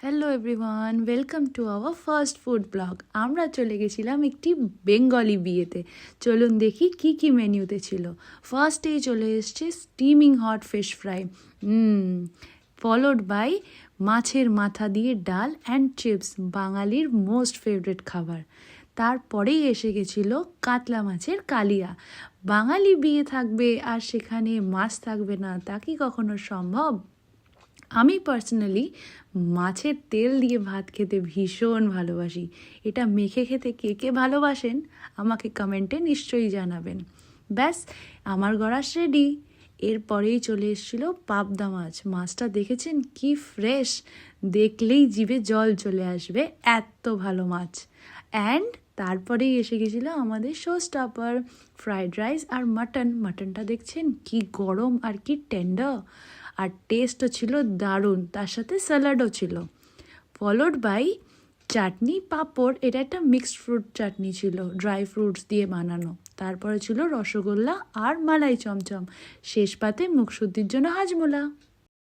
Hello everyone, welcome to our first food blog. আমরা চলে গেছিলাম একটি বেঙ্গলি বিয়েতে। চলুন দেখি কি কি মেনুতে ছিল। ফার্স্টেই চলে এসছে steaming hot fish fry, followed by মাছের মাথা দিয়ে ডাল অ্যান্ড চিপস, বাঙালির মোস্ট ফেভারিট খাবার। তারপরেই এসে গেছিলো কাতলা মাছের কালিয়া। বাঙালি বিয়ে থাকবে আর সেখানে মাছ থাকবে না, তা কি কখনো সম্ভব? আমি পার্সোনালি মাছের তেল দিয়ে ভাত খেতে ভীষণ ভালোবাসি। এটা মেখে খেতে কে কে ভালোবাসেন আমাকে কমেন্টে নিশ্চয়ই জানাবেন। ব্যাস, আমার গড়াস রেডি। এরপরেই চলে এসেছিলো পাবদা মাছ। মাছটা দেখেছেন কি ফ্রেশ, দেখলেই জিভে জল চলে আসবে, এত ভালো মাছ। অ্যান্ড তারপরেই এসে গেছিলো আমাদের শো স্টপার, ফ্রাইড রাইস আর মাটনটা দেখছেন কি গরম আর কি টেন্ডার, আর টেস্টও ছিল দারুণ, তার সাথে স্যালাডও ছিল। ফলোড বাই চাটনি পাঁপড়, এটা একটা মিক্সড ফ্রুট চাটনি ছিল, ড্রাই ফ্রুটস দিয়ে বানানো। তারপরে ছিল রসগোল্লা আর মালাই চমচম, শেষ পাতে মুখশুদ্ধির জন্য হাজমোলা।